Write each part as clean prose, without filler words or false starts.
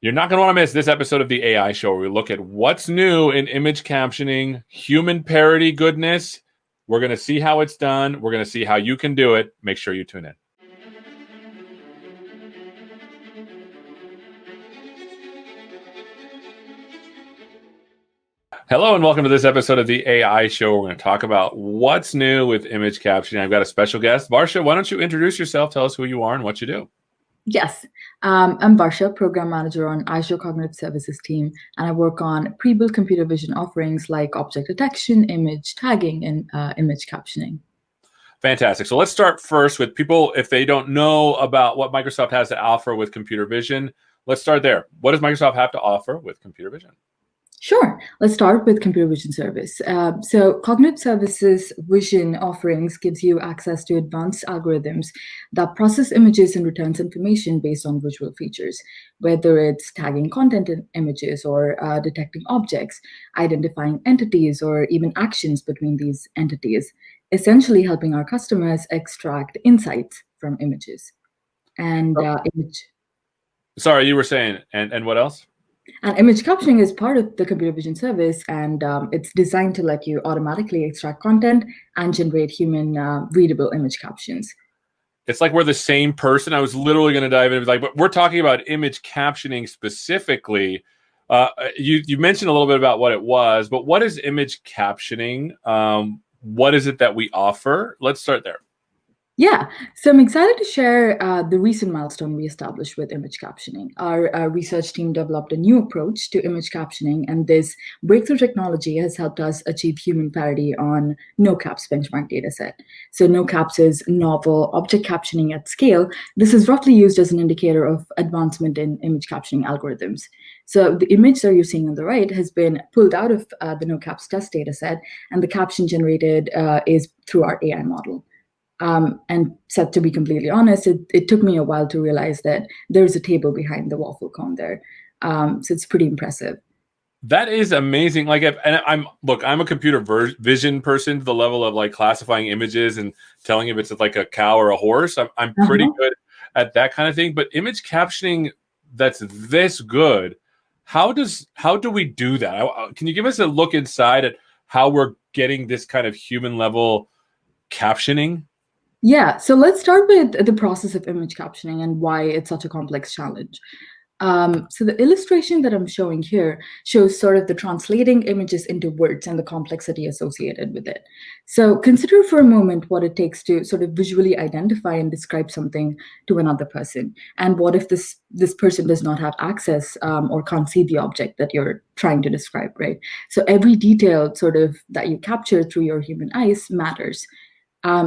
You're not going to want to miss this episode of the AI Show where we look at what's new in image captioning, human parody goodness. We're going to see how it's done. We're going to see how you can do it. Make sure you tune in. Hello and welcome to this episode of the AI Show. We're going to talk about what's new with image captioning. I've got a special guest. Varsha, why don't you introduce yourself? Tell us who you are and what you do. Yes, I'm Varsha, Program Manager on Azure Cognitive Services team, and I work on pre-built computer vision offerings like object detection, image tagging, and image captioning. Fantastic. So let's start first with people, if they don't know about what Microsoft has to offer with computer vision, let's start there. What does Microsoft have to offer with computer vision? Sure. Let's start with computer vision service. So Cognitive Services Vision offerings gives you access to advanced algorithms that process images and returns information based on visual features, whether it's tagging content in images or detecting objects, identifying entities, or even actions between these entities, essentially helping our customers extract insights from images. And Sorry, you were saying, and what else? And image captioning is part of the computer vision service, and it's designed to let you automatically extract content and generate human readable image captions. It's like we're the same person. I was literally going to dive in, but we're talking about image captioning specifically. You mentioned a little bit about what it was, but what is image captioning? What is it that we offer? Let's start there. Yeah, so I'm excited to share the recent milestone we established with image captioning. Our research team developed a new approach to image captioning, and this breakthrough technology has helped us achieve human parity on NoCaps benchmark dataset. So NoCaps is novel object captioning at scale. This is roughly used as an indicator of advancement in image captioning algorithms. So the image that you're seeing on the right has been pulled out of the NoCaps test dataset, and the caption generated is through our AI model. And set to be completely honest, it took me a while to realize that there's a table behind the waffle cone there. So it's pretty impressive. That is amazing. Like, I'm a computer vision person to the level of like classifying images and telling if it's like a cow or a horse. I'm pretty good at that kind of thing. But image captioning that's this good, how do we do that? Can you give us a look inside at how we're getting this kind of human level captioning? Yeah, so let's start with the process of image captioning and why it's such a complex challenge. So the illustration that I'm showing here shows sort of the translating images into words and the complexity associated with it. So consider for a moment what it takes to sort of visually identify and describe something to another person. And what if this person does not have access or can't see the object that you're trying to describe, right? So every detail sort of that you capture through your human eyes matters.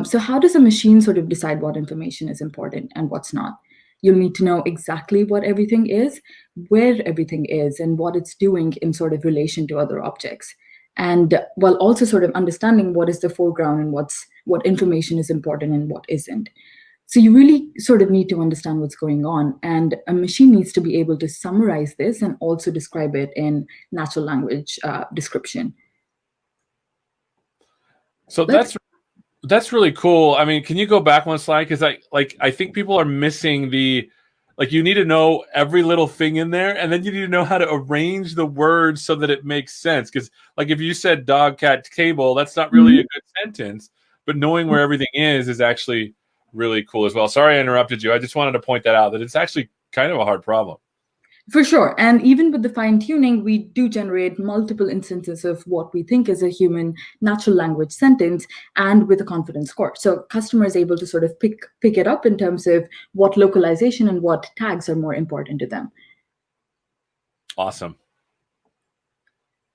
So how does a machine sort of decide what information is important and what's not? You'll need to know exactly what everything is, where everything is, and what it's doing in sort of relation to other objects. And while also sort of understanding what is the foreground and what information is important and what isn't. So you really sort of need to understand what's going on. And a machine needs to be able to summarize this and also describe it in natural language description. So that's really cool. I mean, can you go back one slide? Because I think people are missing you need to know every little thing in there, and then you need to know how to arrange the words so that it makes sense. Because like if you said dog, cat, table, that's not really a good sentence. But knowing where everything is actually really cool as well. Sorry I interrupted you. I just wanted to point that out, that it's actually kind of a hard problem. For sure. And even with the fine tuning, we do generate multiple instances of what we think is a human natural language sentence and with a confidence score. So customer is able to sort of pick it up in terms of what localization and what tags are more important to them. Awesome.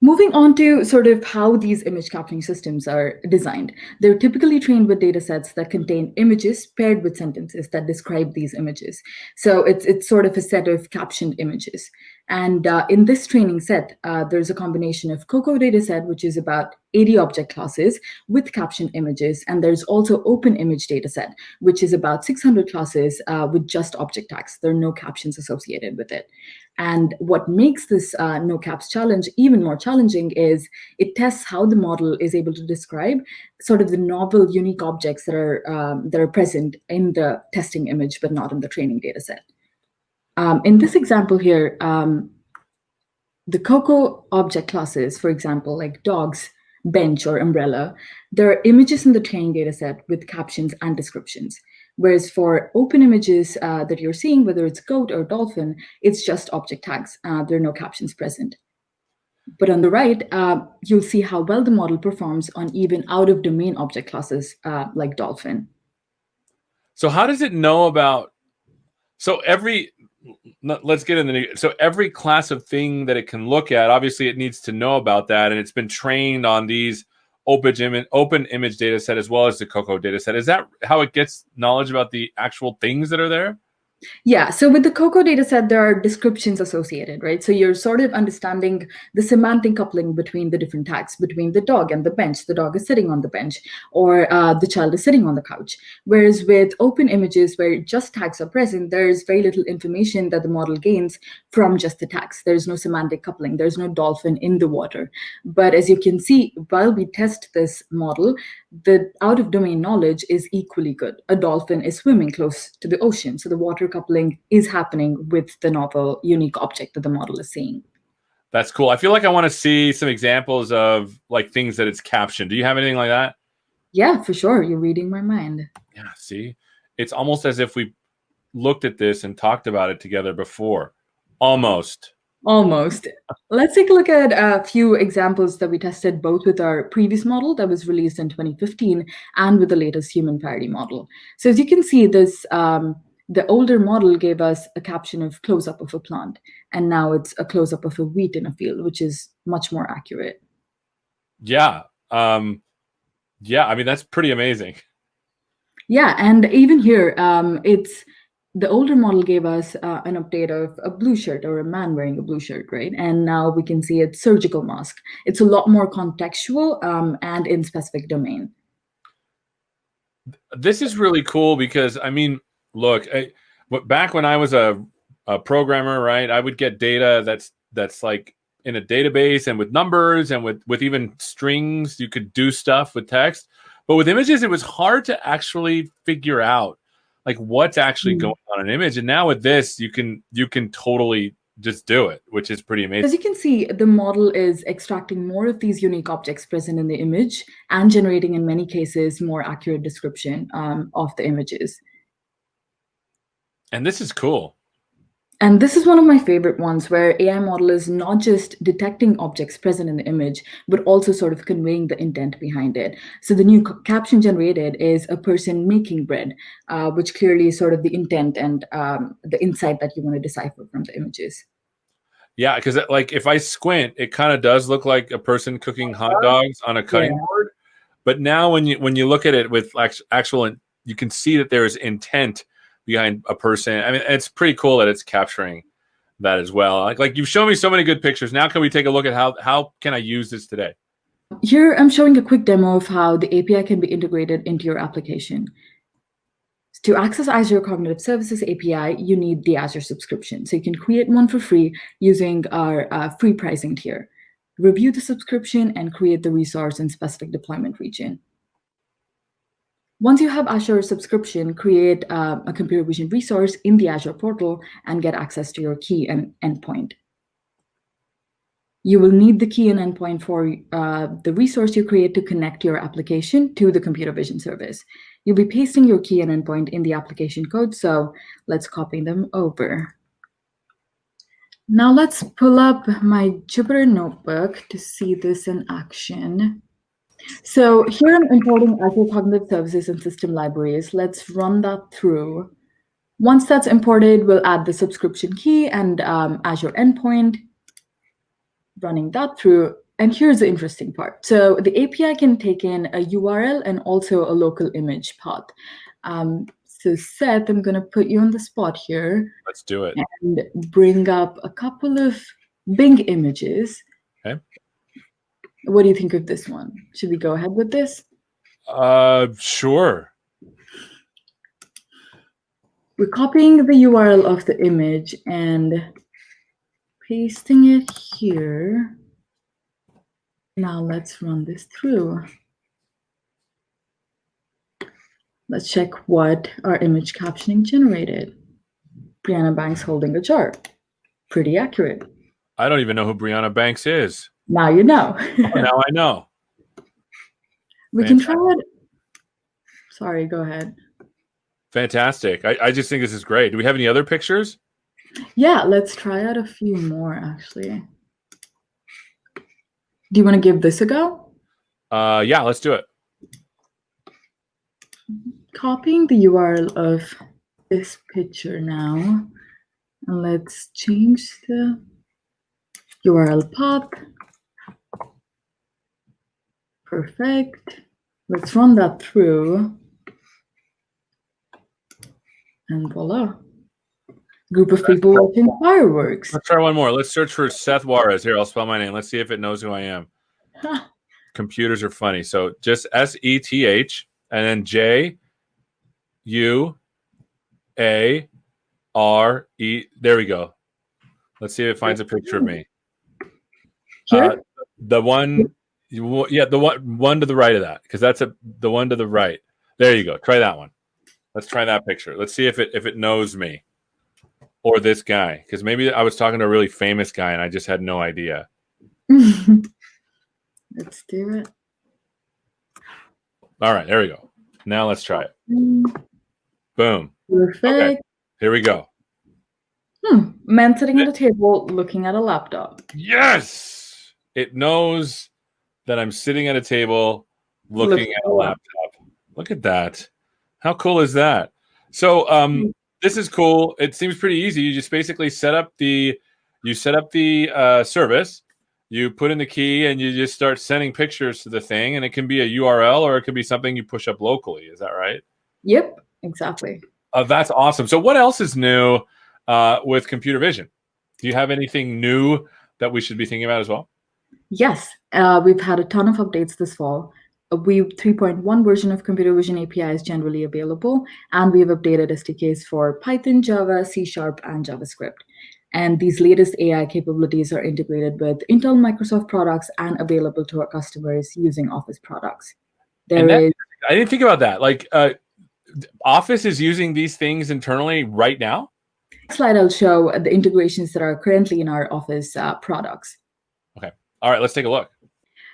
Moving on to sort of how these image captioning systems are designed. They're typically trained with data sets that contain images paired with sentences that describe these images. So it's sort of a set of captioned images. And in this training set, there's a combination of COCO dataset, which is about 80 object classes with captioned images. And there's also open image dataset, which is about 600 classes with just object tags. There are no captions associated with it. And what makes this no caps challenge even more challenging is it tests how the model is able to describe sort of the novel, unique objects that are present in the testing image, but not in the training data set. In this example here, the Coco object classes, for example, like dogs, bench, or umbrella, there are images in the training data set with captions and descriptions. Whereas for open images that you're seeing, whether it's goat or dolphin, it's just object tags. There are no captions present. But on the right, you'll see how well the model performs on even out-of-domain object classes like dolphin. So how does it know about? So let's get in the. So every class of thing that it can look at, obviously, it needs to know about that, and it's been trained on these open image data set as well as the Coco data set. Is that how it gets knowledge about the actual things that are there? Yeah, so with the Coco dataset, there are descriptions associated, right? So you're sort of understanding the semantic coupling between the different tags, between the dog and the bench. The dog is sitting on the bench, or the child is sitting on the couch. Whereas with open images, where just tags are present, there's very little information that the model gains from just the tags. There's no semantic coupling. There's no dolphin in the water. But as you can see, while we test this model, the out-of-domain knowledge is equally good. A dolphin is swimming close to the ocean, so the water coupling is happening with the novel, unique object that the model is seeing. That's cool. I feel like I want to see some examples of like things that it's captioned. Do you have anything like that? Yeah, for sure. You're reading my mind. Yeah, see? It's almost as if we looked at this and talked about it together before. Almost. Almost. Let's take a look at a few examples that we tested both with our previous model that was released in 2015 and with the latest human parody model. So as you can see, this the older model gave us a caption of close-up of a plant, and now it's a close-up of a wheat in a field, which is much more accurate. Yeah. Yeah, I mean, that's pretty amazing. Yeah, and even here, it's the older model gave us an update of a blue shirt or a man wearing a blue shirt, right? And now we can see it's surgical mask. It's a lot more contextual and in specific domain. This is really cool because, I mean, look, back when I was a programmer, right, I would get data that's like in a database and with numbers and with even strings. You could do stuff with text. But with images, it was hard to actually figure out like what's actually going on in an image. And now with this, you can totally just do it, which is pretty amazing. As you can see, the model is extracting more of these unique objects present in the image and generating, in many cases, more accurate description of the images. And this is cool. And this is one of my favorite ones, where AI model is not just detecting objects present in the image, but also sort of conveying the intent behind it. So the new caption generated is a person making bread, which clearly is sort of the intent and the insight that you want to decipher from the images. Yeah, because like if I squint, it kind of does look like a person cooking hot dogs on a cutting board. But now when you look at it with actual, you can see that there is intent behind a person. I mean, it's pretty cool that it's capturing that as well. Like you've shown me so many good pictures. Now can we take a look at how can I use this today? Here I'm showing a quick demo of how the API can be integrated into your application. To access Azure Cognitive Services API, you need the Azure subscription. So you can create one for free using our free pricing tier. Review the subscription and create the resource in specific deployment region. Once you have Azure subscription, create a computer vision resource in the Azure portal and get access to your key and endpoint. You will need the key and endpoint for the resource you create to connect your application to the computer vision service. You'll be pasting your key and endpoint in the application code, so let's copy them over. Now let's pull up my Jupyter notebook to see this in action. So here I'm importing Azure Cognitive Services and System Libraries. Let's run that through. Once that's imported, we'll add the subscription key and Azure endpoint, running that through. And here's the interesting part. So the API can take in a URL and also a local image path. So Seth, I'm going to put you on the spot here. Let's do it. And bring up a couple of Bing images. Okay. What do you think of this one? Should we go ahead with this? Sure. We're copying the URL of the image and pasting it here. Now let's run this through. Let's check what our image captioning generated. Brianna Banks holding a jar. Pretty accurate. I don't even know who Brianna Banks is. Now you know. Oh, now I know. We can try it. Sorry, go ahead. Fantastic. I just think this is great. Do we have any other pictures? Yeah, let's try out a few more, actually. Do you want to give this a go? Yeah, let's do it. Copying the URL of this picture now. And let's change the URL path. Perfect. Let's run that through. And voila. Group of people watching fireworks. Let's try one more. Let's search for Seth Juarez. Here, I'll spell my name. Let's see if it knows who I am. Computers are funny. So just S-E-T-H and then J-U-A-R-E. There we go. Let's see if it finds a picture of me. Here? The one, yeah, the one to the right of that, because that's the one to the right. There you go. Try that one. Let's try that picture. Let's see if it knows me or this guy, because maybe I was talking to a really famous guy and I just had no idea. Let's do it. All right, there we go. Now let's try it. Boom. Perfect. Okay, here we go. Man sitting at a table looking at a laptop. Yes! It knows that I'm sitting at a table looking at a laptop. Look at that. How cool is that? So this is cool. It seems pretty easy. You just basically set up the service. You put in the key and you just start sending pictures to the thing, and it can be a URL or it could be something you push up locally. Is that right? Yep, exactly. That's awesome. So what else is new with computer vision? Do you have anything new that we should be thinking about as well? Yes, we've had a ton of updates this fall. A Weave 3.1 version of Computer Vision API is generally available, and we've updated SDKs for Python, Java, C#, and JavaScript. And these latest AI capabilities are integrated with Intel Microsoft products and available to our customers using Office products. I didn't think about that. Like, Office is using these things internally right now? Next slide, I'll show the integrations that are currently in our Office products. Okay. All right, let's take a look.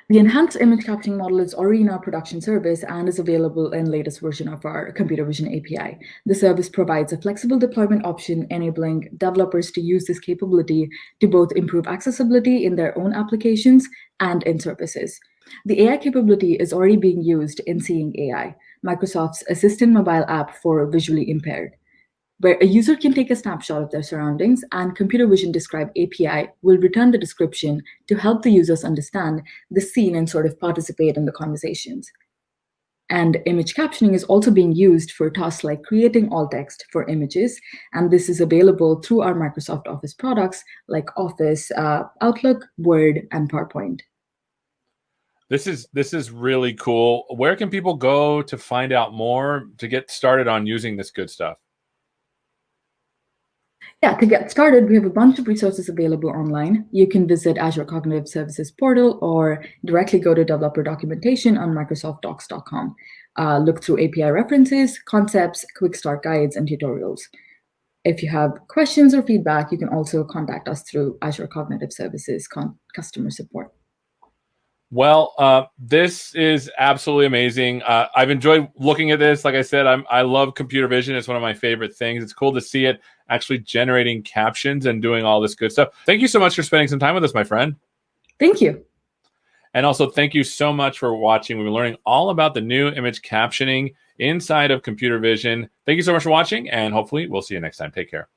The enhanced image captioning model is already in our production service and is available in latest version of our Computer Vision API. The service provides a flexible deployment option, enabling developers to use this capability to both improve accessibility in their own applications and in services. The AI capability is already being used in Seeing AI, Microsoft's assistant mobile app for visually impaired, where a user can take a snapshot of their surroundings, and Computer Vision Describe API will return the description to help the users understand the scene and sort of participate in the conversations. And image captioning is also being used for tasks like creating alt text for images, and this is available through our Microsoft Office products like Office, Outlook, Word, and PowerPoint. This is really cool. Where can people go to find out more, to get started on using this good stuff? Yeah, to get started, we have a bunch of resources available online. You can visit Azure Cognitive Services portal or directly go to developer documentation on microsoftdocs.com. Look through API references, concepts, quick start guides, and tutorials. If you have questions or feedback, you can also contact us through Azure Cognitive Services customer support. Well, this is absolutely amazing. I've enjoyed looking at this. Like I said, I love computer vision. It's one of my favorite things. It's cool to see it actually generating captions and doing all this good stuff. Thank you so much for spending some time with us, my friend. Thank you. And also, thank you so much for watching. We've been learning all about the new image captioning inside of computer vision. Thank you so much for watching, and hopefully we'll see you next time. Take care.